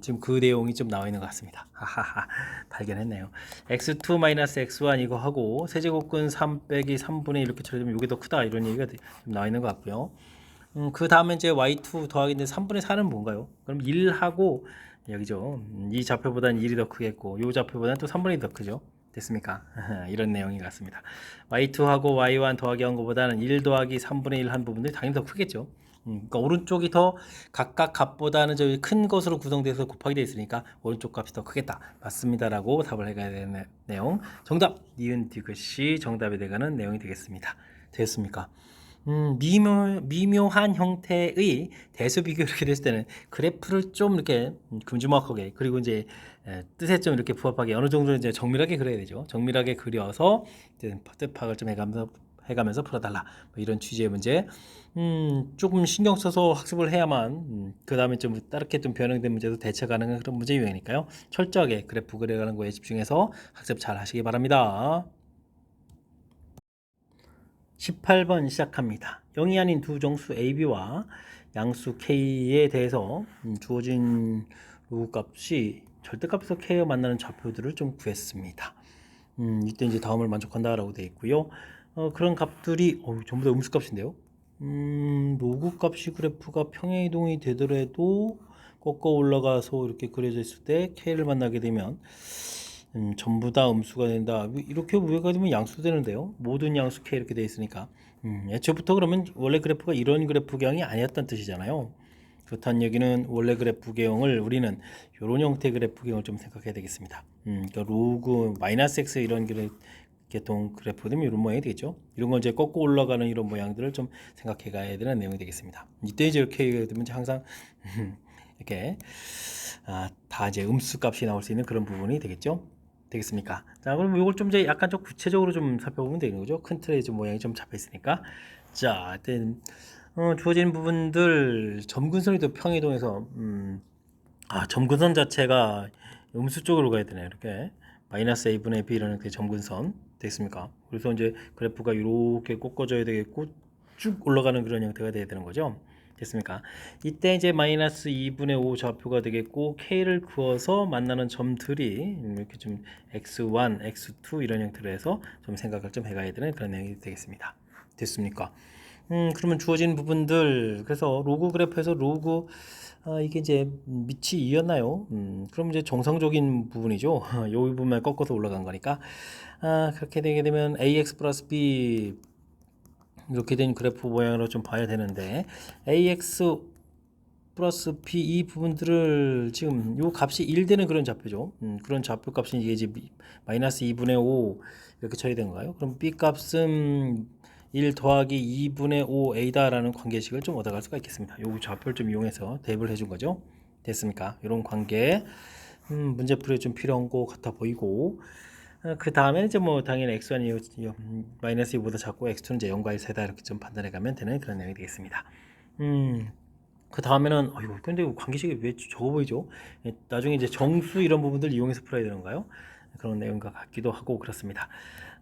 지금 그 내용이 좀 나와 있는 것 같습니다. 하하하, 발견했네요. x2-x1 이거 하고 세제곱근 3 빼기 3분의 1 이렇게 처리되면 이게 더 크다 이런 얘기가 좀 나와 있는 것 같고요. 그 다음에 이제 y2 더하기인데 3분의 4는 뭔가요? 그럼 1하고 여기죠. 이 좌표보다는 1이 더 크겠고 이 좌표보다는 또 3분의 1이 더 크죠. 됐습니까? 이런 내용인 것 같습니다. y2하고 y1 더하기 한 것보다는 1 더하기 3분의 1 한 부분들이 당연히 더 크겠죠. 그러니까 오른쪽이 더 각각 값보다는 저기 큰 것으로 구성돼서 곱하기 되어 있으니까 오른쪽 값이 더 크겠다. 맞습니다라고 답을 해가야 되는 내용. 정답 니은 디귿이 정답이 돼가는 내용이 되겠습니다. 되겠습니까? 미묘한 형태의 대수 비교 이렇게 됐을 때는 그래프를 좀 이렇게 큼지막하게 그리고 이제 뜻에 좀 이렇게 부합하게 어느 정도 이제 정밀하게 그려야 되죠. 정밀하게 그려서 뜻 파악을 좀 해가면서 풀어달라. 뭐 이런 취지의 문제. 조금 신경 써서 학습을 해야만 그 다음에 좀 다르게 좀 변형된 문제도 대처 가능한 그런 문제 유형이니까요. 철저하게 그래프 그려가는 거에 집중해서 학습 잘 하시기 바랍니다. 18번 시작합니다. 0이 아닌 두 정수 AB와 양수 K에 대해서 주어진 로그 값이 절대값에서 K와 만나는 좌표들을 좀 구했습니다. 이때 이제 다음을 만족한다라고 되어 있고요. 그런 값들이 전부 다 음수값인데요. 로그 값이 그래프가 평행이동이 되더라도 꺾어 올라가서 이렇게 그려져 있을 때 K를 만나게 되면 전부 다 음수가 된다. 이렇게 우회가 되면 양수 되는데요. 모든 양수 K 이렇게 되어 있으니까 애초부터 그러면 원래 그래프가 이런 그래프 개형이 아니었다는 뜻이잖아요. 그렇다는 얘기는 원래 그래프 개형을 우리는 이런 형태의 그래프 개형을 좀 생각해야 되겠습니다. 그러니까 로그 마이너스 x 이런 계통 그래프 되면 이런 모양이 되겠죠. 이런 건 이제 꺾고 올라가는 이런 모양들을 좀 생각해 가야 되는 내용이 되겠습니다. 이때 이제 이렇게 되면 항상 이렇게 다 이제 음수 값이 나올 수 있는 그런 부분이 되겠죠. 되겠습니까? 자, 그럼 이걸 좀 이제 약간 좀 구체적으로 좀 살펴보면 되는 거죠. 큰 틀의 좀 모양이 좀 잡혀 있으니까. 자, 일단 주어진 부분들 점근선이 또 평이동해서 점근선 자체가 음수 쪽으로 가야 되네요. 이렇게 마이너스 a분의 b라는 그 점근선 됐습니까? 그래서 이제 그래프가 이렇게 꺾어져야 되겠고 쭉 올라가는 그런 형태가 돼야 되는 거죠. 됐습니까? 이때 이제 마이너스 2분의 5 좌표가 되겠고 K를 그어서 만나는 점들이 이렇게 좀 X1, X2 이런 형태로 해서 좀 생각을 좀 해가야 되는 그런 내용이 되겠습니다. 됐습니까? 그러면 주어진 부분들 그래서 로그 그래프에서 로그 이게 이제 밑이 2였나요? 그럼 이제 정상적인 부분이죠. 이 부분만 꺾어서 올라간 거니까 그렇게 되게 되면 ax 플러스 b 이렇게 된 그래프 모양으로 좀 봐야 되는데 ax 플러스 b 이 부분들을 지금 요 값이 1 되는 그런 좌표죠. 그런 좌표 값이 이제 마이너스 2분의 5 이렇게 처리된 거예요. 그럼 b 값은 1 더하기 2분의 5a다라는 관계식을 좀 얻어갈 수가 있겠습니다. 요 좌표를 좀 이용해서 대입을 해준 거죠. 됐습니까? 이런 관계 문제풀이에 좀 필요한 것 같아 보이고 그 다음에 이제 뭐 당연히 x1이 마이너스 2보다 작고 x2는 이제 0과 1 세다 이렇게 좀 판단해 가면 되는 그런 내용이 되겠습니다. 그 다음에는 근데 관계식이 왜 적어 보이죠? 나중에 이제 정수 이런 부분들 이용해서 풀어야 되는가요? 그런 내용과 같기도 하고 그렇습니다.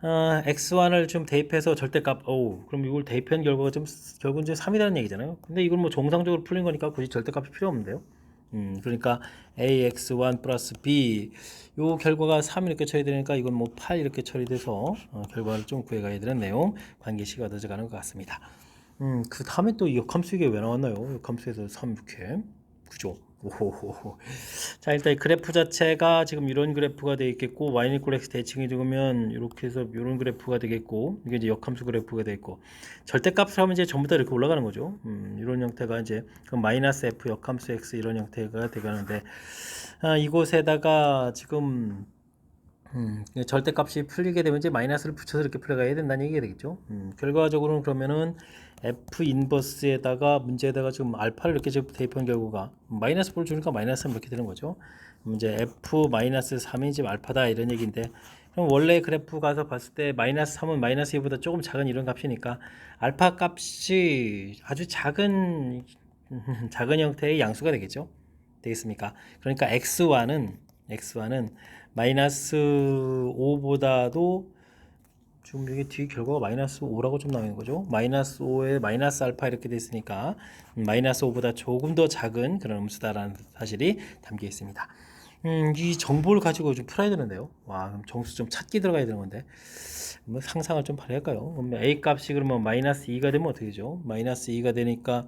x1을 좀 대입해서 절대값 그럼 이걸 대입한 결과가 좀 결국 이제 3이라는 얘기잖아요. 근데 이걸 뭐 정상적으로 풀린 거니까 굳이 절대값이 필요 없는데요. 그러니까 ax1 플러스 b 요 결과가 3 이렇게 처리되니까 이건 뭐 8 이렇게 처리돼서 결과를 좀 구해가야 되는 내용 관계식이 얻어져 가는 것 같습니다. 그 다음에 또 역함수 이게 왜 나왔나요? 역함수에서 3 이렇게 그죠? 오호호. 자, 일단 그래프 자체가 지금 이런 그래프가 되어 있겠고 y 이퀄 x 대칭이 적으면 이렇게 해서 이런 그래프가 되겠고 이게 이제 역함수 그래프가 되어 있고 절대값을 하면 이제 전부 다 이렇게 올라가는 거죠. 이런 형태가 이제 그럼 마이너스 f 역함수 x 이런 형태가 되가는데 이곳에다가 지금 절대값이 풀리게 되면 이제 마이너스를 붙여서 이렇게 풀어가야 된다는 얘기가 되겠죠. 결과적으로는 그러면은 f 인버스에다가 문제에다가 지금 알파를 이렇게 지금 대입한 결과가 마이너스 볼 주니까 마이너스 3 이렇게 되는 거죠. 이제 f 마이너스 3이 지금 알파다 이런 얘기인데 그럼 원래 그래프 가서 봤을 때 마이너스 3은 마이너스 2보다 조금 작은 이런 값이니까 알파 값이 아주 작은 작은 형태의 양수가 되겠습니까? 그러니까 x와는 마이너스 5보다도 지금 이게 뒤 결과가 마이너스 5라고 좀 나오는 거죠. 마이너스 5에 마이너스 알파 이렇게 됐으니까 마이너스 5보다 조금 더 작은 그런 음수다라는 사실이 담겨 있습니다. 이 정보를 가지고 좀 풀어야 되는데요. 와, 그럼 정수 좀 찾기 들어가야 되는 건데 뭐 상상을 좀 발휘할까요? 그러면 a 값이 그러면 마이너스 2가 되면 어떻게 되죠? 마이너스 2가 되니까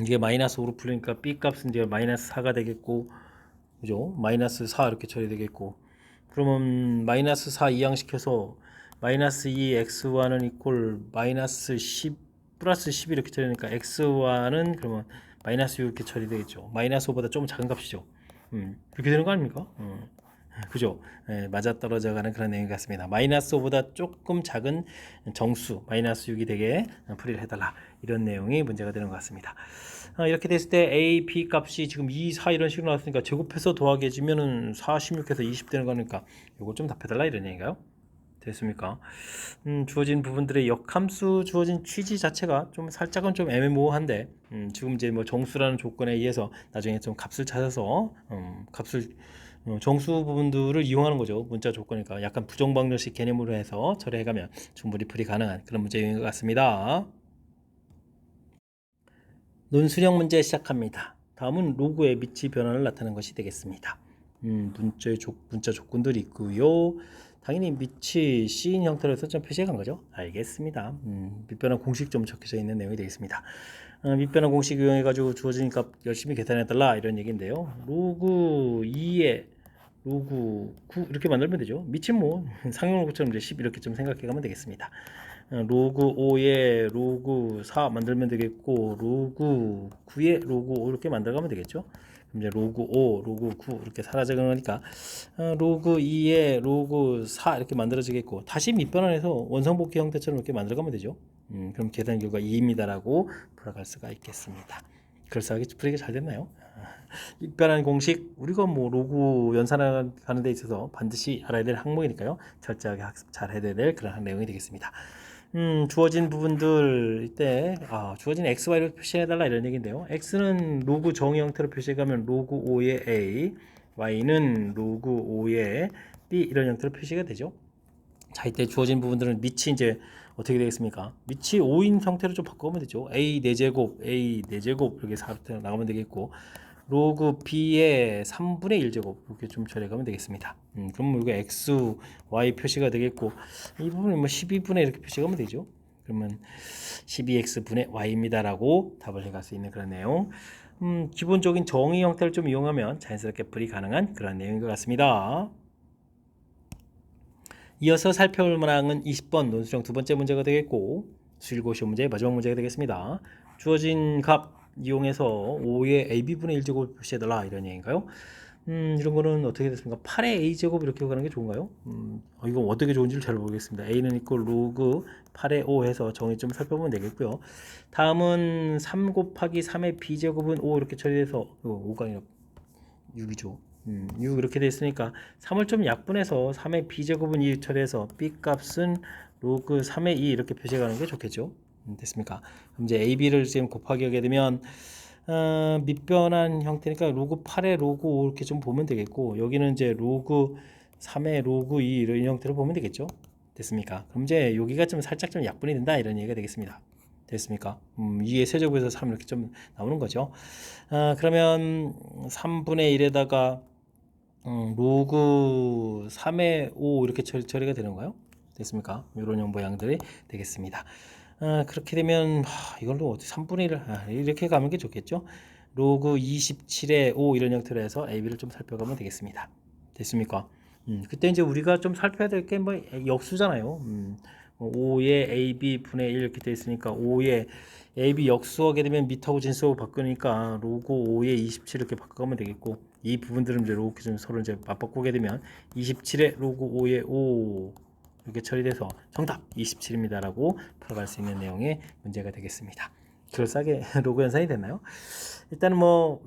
이게 마이너스 5로 풀리니까 b 값은 이제 마이너스 4가 되겠고, 그죠? 마이너스 4 이렇게 처리되겠고, 그러면 마이너스 4 이항시켜서 마이너스 2 x와는 이꼴 마이너스 10 플러스 10 이렇게 처리되니까 x와는 그러면 마이너스 6 이렇게 처리되겠죠. 마이너스 5보다 좀 작은 값이죠. 그렇게 되는 거 아닙니까? 그죠? 예, 맞아떨어져 가는 그런 내용 같습니다. 마이너스 5보다 조금 작은 정수 마이너스 6이 되게 풀이를 해달라, 이런 내용이 문제가 되는 것 같습니다. 이렇게 됐을 때 a, b 값이 지금 2, 4 이런 식으로 나왔으니까 제곱해서 더하기 해주면은 4, 16해서 20 되는 거니까 이걸 좀 답해달라, 이런 얘기인가요? 됐습니까? 주어진 부분들의 역함수 주어진 취지 자체가 좀 살짝은 좀 애매모호한데, 지금 이제 뭐 정수라는 조건에 의해서 나중에 좀 값을 찾아서 값을 정수 부분들을 이용하는 거죠. 문자 조건이니까 약간 부정방정식 개념으로 해서 처리해가면 충분히 풀이 가능한 그런 문제인 것 같습니다. 논술형 문제 시작합니다. 다음은 로그의 미치 변화를 나타내는 것이 되겠습니다. 문자 조건들이 있고요. 당연히 미치 C인 형태로 해서 좀 표시해 간 거죠. 알겠습니다. 밑변화 공식 좀 적혀져 있는 내용이 되겠습니다. 밑변화 공식 이용해 가지고 주어진 값 열심히 계산해 달라, 이런 얘기인데요. 로그 2에 로그 9 이렇게 만들면 되죠. 미치 뭐 상용로그처럼 이제 10 이렇게 좀 생각해 가면 되겠습니다. 로그 5에 로그 4 만들면 되겠고, 로그 9에 로그 5 이렇게 만들어가면 되겠죠. 그럼 이제 로그 5, 로그 9 이렇게 사라져가니까 로그 2에 로그 4 이렇게 만들어지겠고, 다시 밑변환해서 원성복귀 형태처럼 이렇게 만들어가면 되죠. 그럼 계산 결과 2입니다라고 풀어갈 수가 있겠습니다. 그럴싸하게 풀이가 잘 됐나요? 밑변환 공식, 우리가 뭐 로그 연산하는 데 있어서 반드시 알아야 될 항목이니까요. 철저하게 학습 잘 해야 될 그런 내용이 되겠습니다. 주어진 부분들 이때 주어진 x, y로 표시해달라, 이런 얘기인데요. x는 로그 정의 형태로 표시해가면 로그 5의 a, y는 로그 5의 b 이런 형태로 표시가 되죠. 자, 이때 주어진 부분들은 밑이 이제 어떻게 되겠습니까? 밑이 5인 형태로 좀 바꾸면 되죠. a 4제곱, a 4제곱 이렇게 4부터 나가면 되겠고, 로그 b의 3분의 1제곱 이렇게 좀 처리해가면 되겠습니다. 그럼 이거 x, y 표시가 되겠고, 이 부분은 뭐 12분의 이렇게 표시하면 되죠. 그러면 12x분의 y입니다라고 답을 해갈 수 있는 그런 내용. 기본적인 정의 형태를 좀 이용하면 자연스럽게 풀이 가능한 그런 내용인 것 같습니다. 이어서 살펴볼 문항은 20번 논술형 두 번째 문제가 되겠고, 수일고시 문제의 마지막 문제가 되겠습니다. 주어진 값 이용해서 5의 AB분의 1제곱을 표시해달라, 이런 얘기인가요? 이런 거는 어떻게 됐습니까? 8의 A제곱 이렇게 가는 게 좋은가요? 이건 어떻게 좋은지를 잘 모르겠습니다. A는 있고 로그 8의 5 해서 정의 좀 살펴보면 되겠고요. 다음은 3 곱하기 3의 B제곱은 5 이렇게 처리해서 5가 아니라 6이죠. 6 이렇게 됐으니까 3을 좀 약분해서 3의 B제곱은 2 처리해서 B값은 로그 3의 2 이렇게 표시하는 게 좋겠죠. 됐습니까? 그럼 이제 AB를 지금 곱하기 하게 되면 밑변환 형태니까 로그 8의 로그 5 이렇게 좀 보면 되겠고, 여기는 이제 로그 3의 로그 2 이런 형태로 보면 되겠죠. 됐습니까? 그럼 이제 여기가 좀 살짝 좀 약분이 된다, 이런 얘기가 되겠습니다. 됐습니까? 2의 세제곱에서 3 이렇게 좀 나오는 거죠. 그러면 3분의 1에다가 로그 3의 5 이렇게 처리가 되는가요? 됐습니까? 이런 모양들이 되겠습니다. 그렇게 되면 이걸로 3분의 1을 이렇게 가면 게 좋겠죠. 로그 27의 5 이런 형태로 해서 AB를 좀 살펴가면 되겠습니다. 됐습니까? 그때 이제 우리가 좀 살펴야 될 게 뭐 역수잖아요. 5의 AB 분의 1 이렇게 되어 있으니까 5의 AB 역수하게 되면 밑하고 진수하고 바꾸니까 로그 5의 27 이렇게 바꿔가면 되겠고, 이 부분들은 이제 로그 좀 서로 이제 맞바꾸게 되면 27의 로그 5의 5 이렇게 처리돼서 정답 27입니다라고 풀어갈 수 있는 내용의 문제가 되겠습니다. 그럴싸하게 로그 연산이 됐나요? 일단은 뭐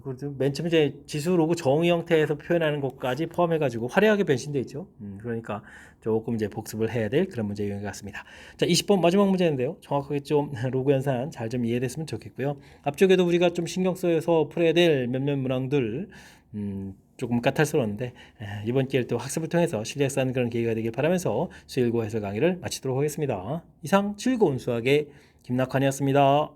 그래도 맨 처음에 이제 지수 로고 정의 형태에서 표현하는 것까지 포함해가지고 화려하게 변신돼 있죠. 그러니까 조금 이제 복습을 해야 될 그런 문제인 것 같습니다. 자, 20번 마지막 문제인데요. 정확하게 좀 로고 연산 잘 좀 이해됐으면 좋겠고요. 앞쪽에도 우리가 좀 신경 써서 풀어야 될 몇몇 문항들 조금 까탈스러운데 이번 기회를 또 학습을 통해서 실력 쌓는 그런 계기가 되길 바라면서 수일고 해설 강의를 마치도록 하겠습니다. 이상 즐거운 수학의 김낙환이었습니다.